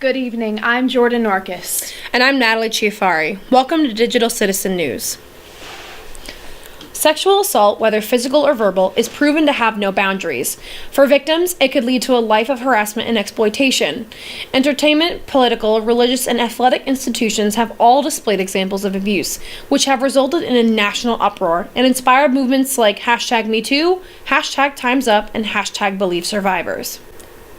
Good evening, I'm Jordan Norcus. And I'm Natalie Chiafari. Welcome to Digital Citizen News. Sexual assault, whether physical or verbal, is proven to have no boundaries. For victims, it could lead to a life of harassment and exploitation. Entertainment, political, religious, and athletic institutions have all displayed examples of abuse, which have resulted in a national uproar and inspired movements like #MeToo, #TimesUp, and #BelieveSurvivors.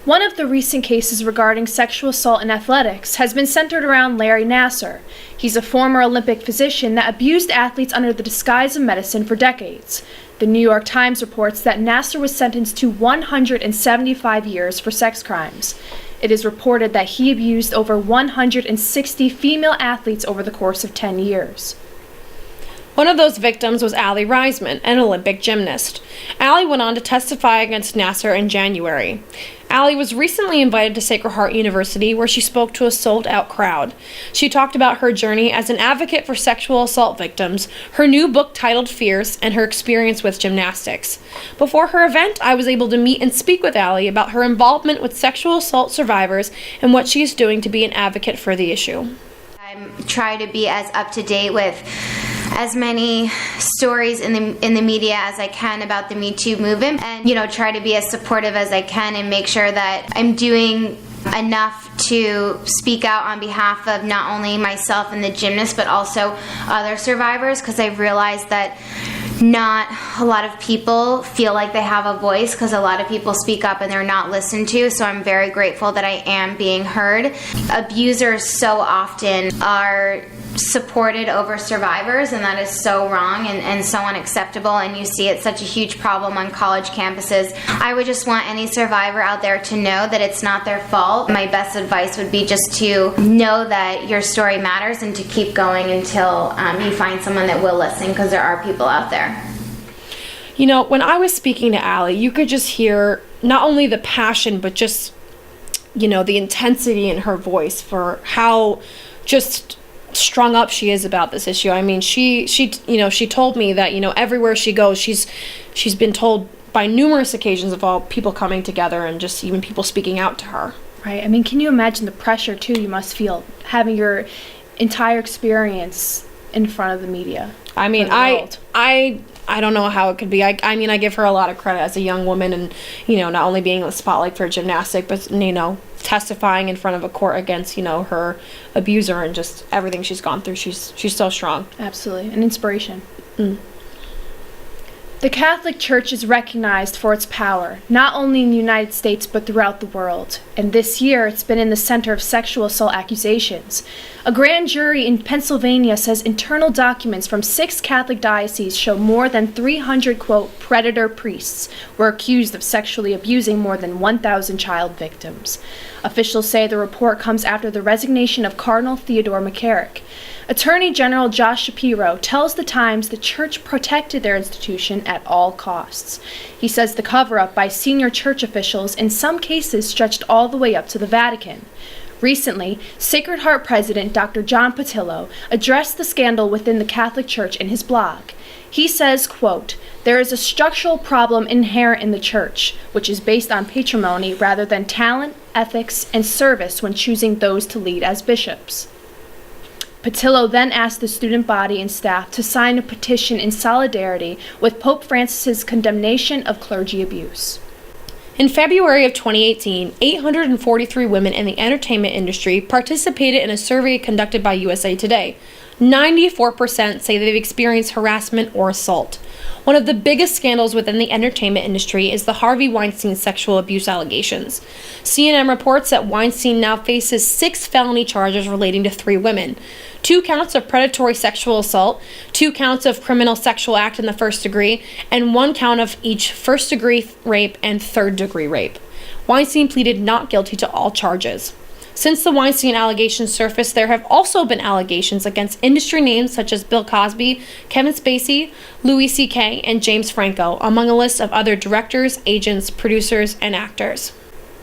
One of the recent cases regarding sexual assault in athletics has been centered around Larry Nassar. He's a former Olympic physician that abused athletes under the disguise of medicine for decades. The New York Times reports that Nassar was sentenced to 175 years for sex crimes. It is reported that he abused over 160 female athletes over the course of 10 years. One of those victims was Aly Raisman, an Olympic gymnast. Aly went on to testify against Nassar in January. Aly was recently invited to Sacred Heart University, where she spoke to a sold-out crowd. She talked about her journey as an advocate for sexual assault victims, her new book titled Fierce, and her experience with gymnastics. Before her event, I was able to meet and speak with Aly about her involvement with sexual assault survivors and what she is doing to be an advocate for the issue. I try to be as up to date with as many stories in the media as I can about the Me Too movement, and try to be as supportive as I can and make sure that I'm doing enough to speak out on behalf of not only myself and the gymnasts but also other survivors, because I've realized that not a lot of people feel like they have a voice, because a lot of people speak up and they're not listened to. So I'm very grateful that I am being heard. Abusers so often are supported over survivors, and that is so wrong and so unacceptable, and you see it's such a huge problem on college campuses. I would just want any survivor out there to know that it's not their fault. My best advice would be just to know that your story matters and to keep going until you find someone that will listen, because there are people out there. When I was speaking to Aly, you could just hear not only the passion, but just, the intensity in her voice for how just strung up she is about this issue. I mean, she told me that, everywhere she goes, she's been told by numerous occasions of all people coming together and just even people speaking out to her. Right. I mean, can you imagine the pressure, too, you must feel having your entire experience in front of the media? I mean, I don't know how it could be. I mean, I give her a lot of credit as a young woman and, not only being in the spotlight for gymnastics, but, testifying in front of a court against, her abuser and just everything she's gone through. She's so strong. Absolutely. An inspiration. The Catholic Church is recognized for its power, not only in the United States but throughout the world. And this year, it's been in the center of sexual assault accusations. A grand jury in Pennsylvania says internal documents from 6 Catholic dioceses show more than 300, quote, predator priests were accused of sexually abusing more than 1,000 child victims. Officials say the report comes after the resignation of Cardinal Theodore McCarrick. Attorney General Josh Shapiro tells the Times the church protected their institution at all costs. He says the cover-up by senior church officials in some cases stretched all the way up to the Vatican. Recently, Sacred Heart President Dr. John Patillo addressed the scandal within the Catholic Church in his blog. He says, quote, "There is a structural problem inherent in the church, which is based on patrimony rather than talent, ethics, and service when choosing those to lead as bishops." Patillo then asked the student body and staff to sign a petition in solidarity with Pope Francis's condemnation of clergy abuse. In February of 2018, 843 women in the entertainment industry participated in a survey conducted by USA Today. 94% say they've experienced harassment or assault. One of the biggest scandals within the entertainment industry is the Harvey Weinstein sexual abuse allegations. CNN reports that Weinstein now faces 6 felony charges relating to 3 women. 2 counts of predatory sexual assault, 2 counts of criminal sexual act in the first degree, and 1 count of each first-degree rape and third-degree rape. Weinstein pleaded not guilty to all charges. Since the Weinstein allegations surfaced, there have also been allegations against industry names such as Bill Cosby, Kevin Spacey, Louis C.K., and James Franco, among a list of other directors, agents, producers, and actors.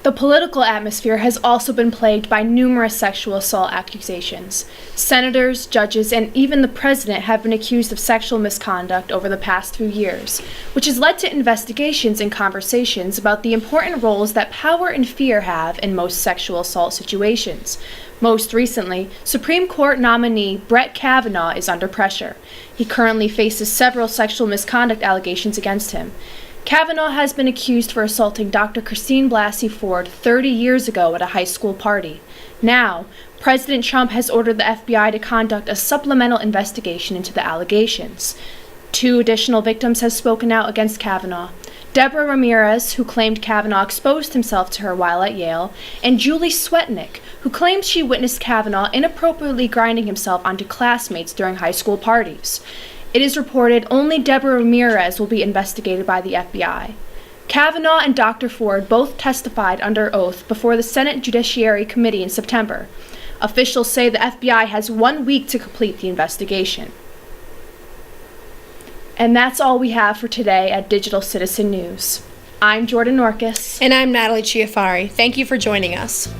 The political atmosphere has also been plagued by numerous sexual assault accusations. Senators, judges, and even the president have been accused of sexual misconduct over the past few years, which has led to investigations and conversations about the important roles that power and fear have in most sexual assault situations. Most recently, Supreme Court nominee Brett Kavanaugh is under pressure. He currently faces several sexual misconduct allegations against him. Kavanaugh has been accused for assaulting Dr. Christine Blasey Ford 30 years ago at a high school party. Now, President Trump has ordered the FBI to conduct a supplemental investigation into the allegations. 2 additional victims have spoken out against Kavanaugh. Deborah Ramirez, who claimed Kavanaugh exposed himself to her while at Yale, and Julie Swetnick, who claims she witnessed Kavanaugh inappropriately grinding himself onto classmates during high school parties. It is reported only Deborah Ramirez will be investigated by the FBI. Kavanaugh and Dr. Ford both testified under oath before the Senate Judiciary Committee in September. Officials say the FBI has 1 week to complete the investigation. And that's all we have for today at Digital Citizen News. I'm Jordan Norcus. And I'm Natalie Chiafari. Thank you for joining us.